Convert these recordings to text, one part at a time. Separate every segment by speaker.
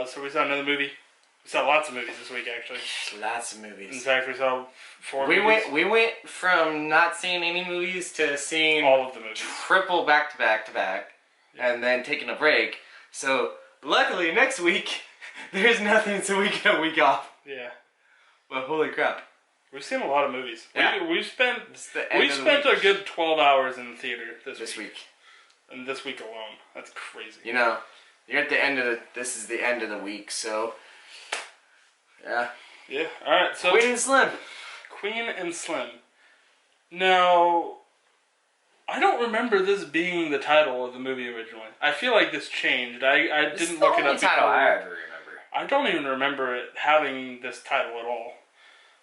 Speaker 1: So we saw another movie. We saw lots of movies this week, actually.
Speaker 2: Lots of
Speaker 1: In
Speaker 2: movies.
Speaker 1: fact, we saw 4 movies.
Speaker 2: We went from not seeing any movies to seeing
Speaker 1: all of the movies.
Speaker 2: Triple back to back to back, and then taking a break. So luckily next week there's nothing, so we get a week off.
Speaker 1: Yeah.
Speaker 2: But holy crap,
Speaker 1: we've seen a lot of movies.
Speaker 2: Yeah.
Speaker 1: We spent
Speaker 2: a
Speaker 1: a good 12 hours in the theater this
Speaker 2: week.
Speaker 1: And this week alone. That's crazy.
Speaker 2: You know, you're at the end of this is the end of the week, so yeah.
Speaker 1: Yeah. All right. So
Speaker 2: Queen and Slim.
Speaker 1: Queen and Slim. Now, I don't remember this being the title of the movie originally. I feel like this changed. I didn't look it up.
Speaker 2: This is the only title I ever remember.
Speaker 1: I don't even remember it having this title at all.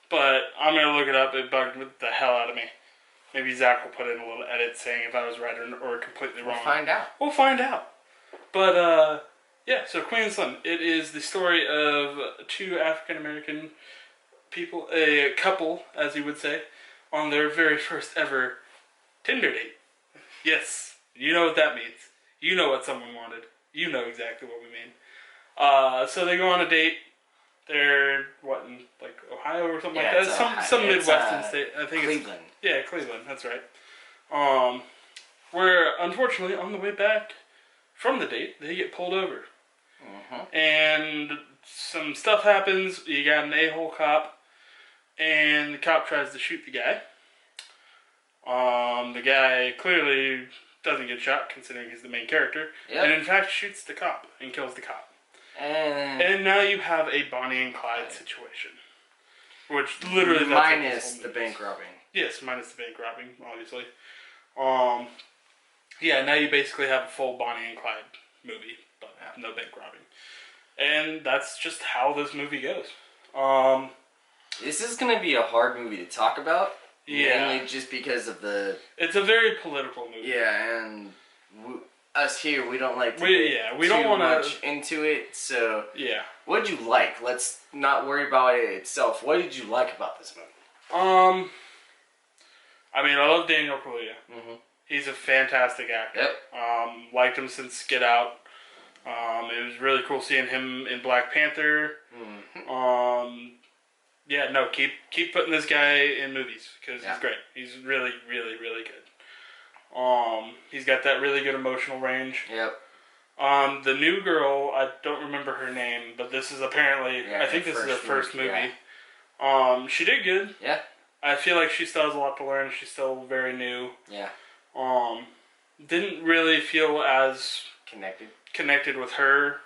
Speaker 1: But I'm gonna look it up. It bugged the hell out of me. Maybe Zach will put in a little edit saying if I was right or completely wrong.
Speaker 2: We'll find out.
Speaker 1: We'll find out. But yeah. So Queen and Slim. It is the story of 2 African American people, a couple, as you would say, on their very first ever Tinder date. Yes, you know what that means. You know what someone wanted. You know exactly what we mean. So they go on a date. They're what, in like Ohio or something like that. Some Midwestern state. I think
Speaker 2: Cleveland.
Speaker 1: Cleveland. That's right. Where unfortunately on the way back from the date they get pulled over, and some stuff happens. You got an a-hole cop. And the cop tries to shoot the guy. The guy clearly doesn't get shot, considering he's the main character. Yep. And in fact shoots the cop and kills the cop. And now you have a Bonnie and Clyde situation. Which literally...
Speaker 2: Minus the bank robbing.
Speaker 1: Yes, minus the bank robbing, obviously. Yeah, now you basically have a full Bonnie and Clyde movie, but no bank robbing. And that's just how this movie goes.
Speaker 2: This is going to be a hard movie to talk about.
Speaker 1: Yeah.
Speaker 2: Mainly just because of the...
Speaker 1: It's a very political movie.
Speaker 2: Yeah, and us here, we don't like to
Speaker 1: we don't want
Speaker 2: much into it, so...
Speaker 1: Yeah.
Speaker 2: What did you like? Let's not worry about it itself. What did you like about this movie?
Speaker 1: I mean, I love Daniel Kaluuya. He's a fantastic actor.
Speaker 2: Yep.
Speaker 1: Liked him since Get Out. It was really cool seeing him in Black Panther. Yeah, no, keep putting this guy in movies because he's great. He's really, really, really good. He's got that really good emotional range.
Speaker 2: Yep.
Speaker 1: The new girl, I don't remember her name, but this is apparently, I think this is her first movie. Yeah. She did good.
Speaker 2: Yeah.
Speaker 1: I feel like she still has a lot to learn. She's still very new.
Speaker 2: Yeah.
Speaker 1: Didn't really feel as connected with her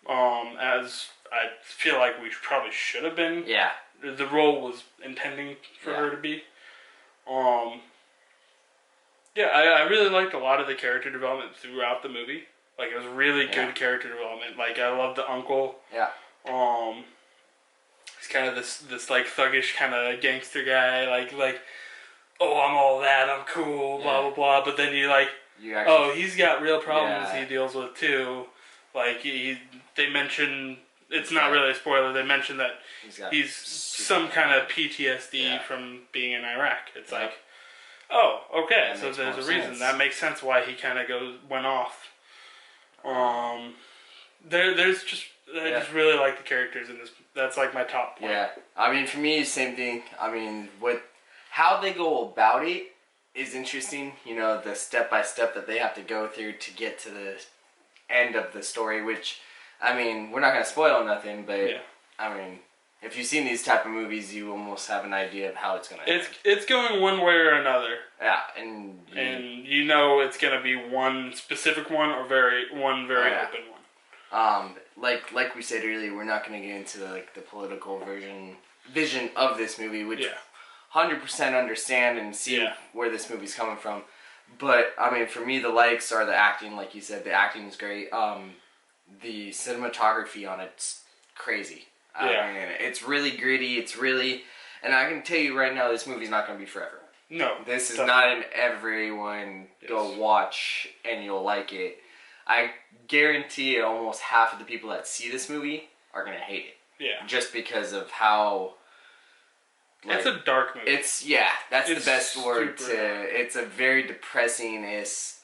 Speaker 1: as I feel like we probably should have been.
Speaker 2: Yeah.
Speaker 1: The role was intending for her to be. Yeah, I really liked a lot of the character development throughout the movie. Like, it was really good character development. Like, I love the uncle.
Speaker 2: Yeah.
Speaker 1: He's kind of this like thuggish kind of gangster guy. Like, oh, I'm all that. I'm cool. Blah blah blah. But then he's got real problems he deals with too. Like they mention. It's not really a spoiler. They mention that he's some kind of PTSD from being in Iraq. It's like, oh, okay. So there's a reason. That makes sense why he kind of went off. There's just I just really like the characters in this. That's like my top point.
Speaker 2: Yeah, I mean for me, same thing. I mean how they go about it is interesting. You know, the step by step that they have to go through to get to the end of the story, which. I mean, we're not going to spoil nothing, but, I mean, if you've seen these type of movies, you almost have an idea of how it's going to end.
Speaker 1: It's going one way or another.
Speaker 2: Yeah,
Speaker 1: and you know it's going to be one specific one or very open one.
Speaker 2: Like we said earlier, we're not going to get into the political vision of this movie, which 100% understand and see where this movie's coming from. But, I mean, for me, the likes are the acting, like you said. The acting is great. The cinematography on it's crazy. I mean, it's really gritty. It's really, and I can tell you right now, this movie's not going to be forever.
Speaker 1: No,
Speaker 2: this is not an everyone go watch and you'll like it. I guarantee almost half of the people that see this movie are going to hate it. Yeah, just because of how. Like,
Speaker 1: it's a dark movie.
Speaker 2: It's that's the best word to. It's a very depressing-esque,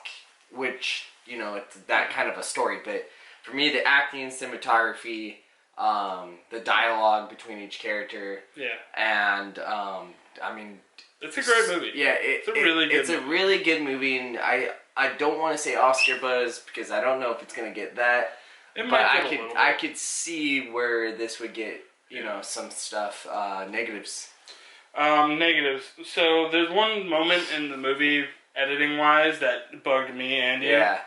Speaker 2: which it's that kind of a story, but. for me, the acting, cinematography, the dialogue between each character.
Speaker 1: Yeah.
Speaker 2: And, I mean...
Speaker 1: It's a great movie.
Speaker 2: Yeah,
Speaker 1: it's a really good movie.
Speaker 2: A really good movie, and I don't want to say Oscar buzz, because I don't know if it's going to get that.
Speaker 1: It
Speaker 2: but
Speaker 1: might
Speaker 2: I could see where this would get, you know, some stuff, negatives.
Speaker 1: Negatives. So there's one moment in the movie, editing-wise, that bugged me and you.
Speaker 2: Yeah.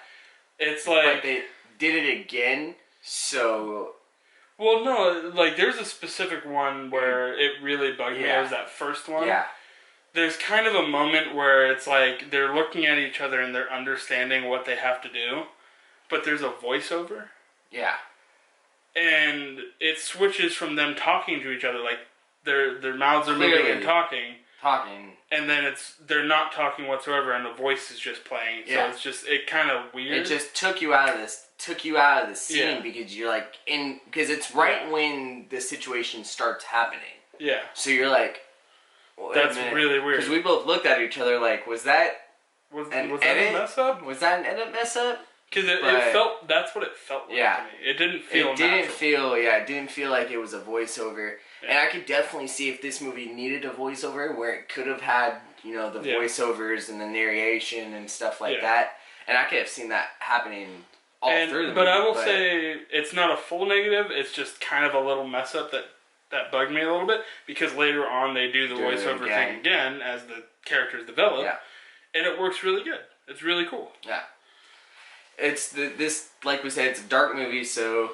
Speaker 1: It's like...
Speaker 2: But they did it again, so...
Speaker 1: Well, no, like, there's a specific one where it really bugged me. It was that first one.
Speaker 2: Yeah.
Speaker 1: There's kind of a moment where it's like they're looking at each other and they're understanding what they have to do, but there's a voiceover.
Speaker 2: Yeah.
Speaker 1: And it switches from them talking to each other, like their mouths are moving and talking. And then they're not talking whatsoever, and the voice is just playing. So it's just kind of weird.
Speaker 2: It just took you out of the scene because you're like because it's right when the situation starts happening.
Speaker 1: Yeah.
Speaker 2: So you're like,
Speaker 1: that's really weird.
Speaker 2: Because we both looked at each other like, was that
Speaker 1: an edit? A mess up?
Speaker 2: Was that an edit mess up?
Speaker 1: Because it felt, that's what it felt like to me. It didn't feel natural.
Speaker 2: It didn't feel like it was a voiceover. Yeah. And I could definitely see if this movie needed a voiceover where it could have had, you know, the voiceovers and the narration and stuff like that. And I could have seen that happening all through the movie.
Speaker 1: But I will say, it's not a full negative, it's just kind of a little mess up that bugged me a little bit, because later on they do the voiceover thing again as the characters develop, and it works really good. It's really cool.
Speaker 2: Yeah. It's this, like we said, it's a dark movie, so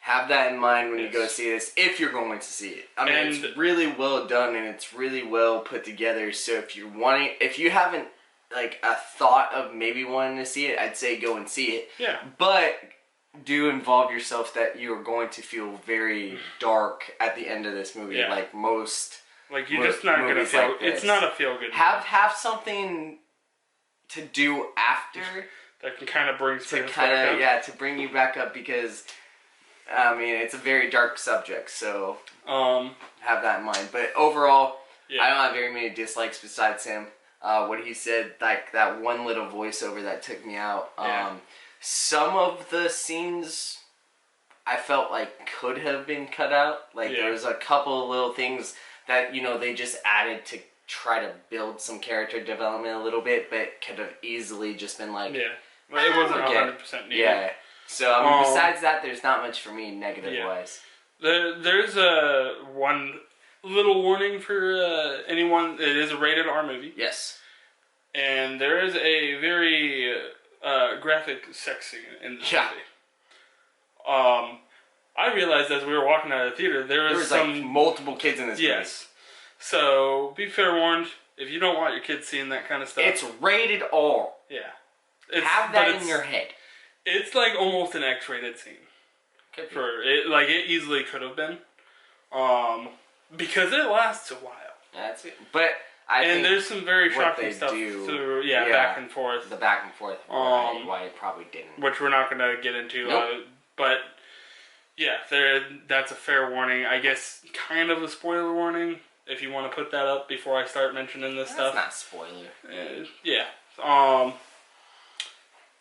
Speaker 2: have that in mind when you go see this, if you're going to see it. I mean, it's really well done, and it's really well put together, so if you haven't, like, a thought of maybe wanting to see it, I'd say go and see it.
Speaker 1: Yeah.
Speaker 2: But do involve yourself that you are going to feel very dark at the end of this movie, like most.
Speaker 1: Like, you're just not going to feel, like it's not a feel-good movie.
Speaker 2: Have something to do after.
Speaker 1: That can kind of bring
Speaker 2: to bring you back up, because I mean, it's a very dark subject, so have that in mind. But overall, I don't have very many dislikes besides him. What he said, like that one little voiceover that took me out. Some of the scenes I felt like could have been cut out. Like there was a couple of little things that, you know, they just added to try to build some character development a little bit, but could have easily just been like,
Speaker 1: well, it wasn't 100% needed.
Speaker 2: Yeah. So I mean, besides that, there's not much for me negative-wise.
Speaker 1: There's one little warning for anyone. It is a rated R movie.
Speaker 2: Yes.
Speaker 1: And there is a very graphic sex scene in this movie. I realized as we were walking out of the theater, there was
Speaker 2: like multiple kids in this movie.
Speaker 1: Yes. So be fair warned, if you don't want your kids seeing that kind of stuff.
Speaker 2: It's rated R.
Speaker 1: Yeah.
Speaker 2: Have that in your head.
Speaker 1: It's like almost an X-rated scene. It easily could have been. Because it lasts a while.
Speaker 2: That's it. But I think
Speaker 1: there's some very shocking stuff through back and forth.
Speaker 2: The back and forth. Why it probably didn't.
Speaker 1: Which we're not going to get into.
Speaker 2: Nope.
Speaker 1: But yeah, that's a fair warning. I guess kind of a spoiler warning, if you want to put that up before I start mentioning this stuff.
Speaker 2: That's not spoiler.
Speaker 1: Yeah.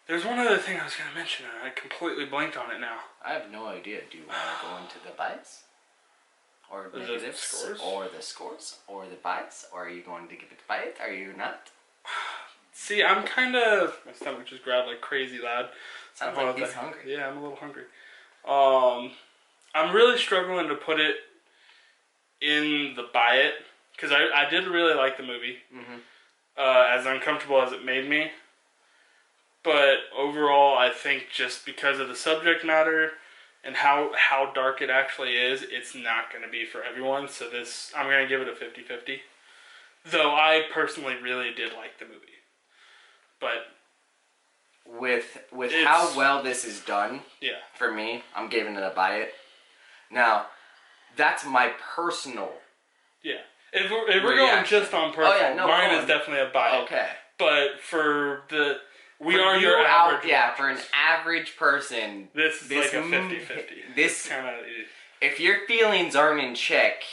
Speaker 1: There's one other thing I was going to mention, and I completely blanked on it now.
Speaker 2: I have no idea. Do you want to go into the bias? Or the negatives?
Speaker 1: Scores?
Speaker 2: Or the scores? Or the bias? Or are you going to give it the bias? Are you not?
Speaker 1: See, I'm kind of... My stomach just growled like crazy loud.
Speaker 2: Sounds like he's hungry.
Speaker 1: Yeah, I'm a little hungry. I'm really struggling to put it in the buy it, because I did really like the movie. As uncomfortable as it made me. But overall, I think just because of the subject matter and how dark it actually is, it's not going to be for everyone. So I'm going to give it a 50-50. Though I personally really did like the movie. But
Speaker 2: with how well this is done, for me, I'm giving it a buy it. Now, that's my personal.
Speaker 1: Yeah. If we're going just on personal, mine is definitely a buy it.
Speaker 2: Okay.
Speaker 1: But for the... We are your average.
Speaker 2: For an average person,
Speaker 1: this is like a 50-50.
Speaker 2: This kind of. If your feelings aren't in check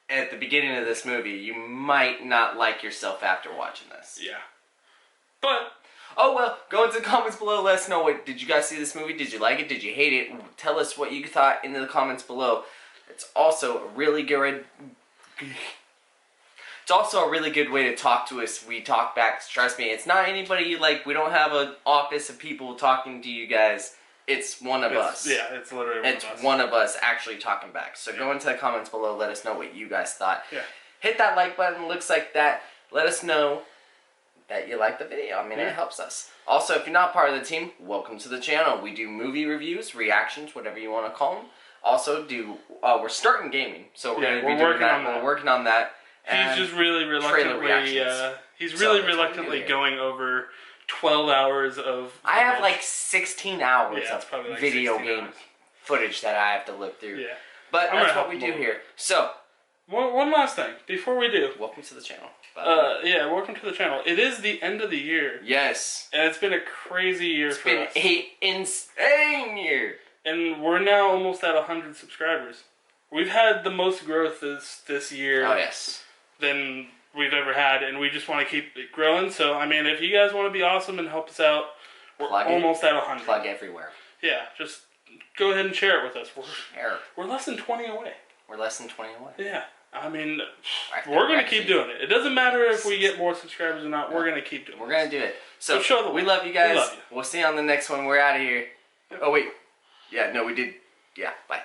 Speaker 2: at the beginning of this movie, you might not like yourself after watching this.
Speaker 1: Yeah. But
Speaker 2: Oh well, go into the comments below. Let us know did you guys see this movie? Did you like it? Did you hate it? Tell us what you thought in the comments below. It's also a really good. It's also a really good way to talk to us. We talk back. Trust me, it's not anybody like we don't have an office of people talking to you guys. It's one of us.
Speaker 1: Yeah, it's literally one of us.
Speaker 2: It's one of us actually talking back. So go into the comments below. Let us know what you guys thought.
Speaker 1: Yeah.
Speaker 2: Hit that like button. Looks like that. Let us know that you like the video. I mean, it helps us. Also, if you're not part of the team, welcome to the channel. We do movie reviews, reactions, whatever you want to call them. Also, we're starting gaming, so we're going to be doing that. We're working on that.
Speaker 1: He's just really reluctantly. He's really reluctantly going over 12 hours of.
Speaker 2: I have like 16 hours of
Speaker 1: like
Speaker 2: video game footage that I have to look through.
Speaker 1: Yeah,
Speaker 2: but that's what we do here. So.
Speaker 1: One last thing before we do.
Speaker 2: Welcome to the channel.
Speaker 1: Yeah, welcome to the channel. It is the end of the year.
Speaker 2: Yes.
Speaker 1: And it's been a crazy year for us.
Speaker 2: It's been an insane year.
Speaker 1: And we're now almost at 100 subscribers. We've had the most growth this year.
Speaker 2: Oh, yes.
Speaker 1: Than we've ever had, and we just want to keep it growing. So, I mean, if you guys want to be awesome and help us out, we're almost at 100.
Speaker 2: Plug everywhere.
Speaker 1: Yeah, just go ahead and share it with us. We're less than 20 away.
Speaker 2: We're less than 20 away.
Speaker 1: Yeah. I mean, we're going to keep doing it. It doesn't matter if we get more subscribers or not. We're going to keep doing it.
Speaker 2: We're going to do it. So, we love you guys.
Speaker 1: We love you.
Speaker 2: We'll see you on the next one. We're out of here. Oh, wait. Yeah, no, we did. Yeah, bye.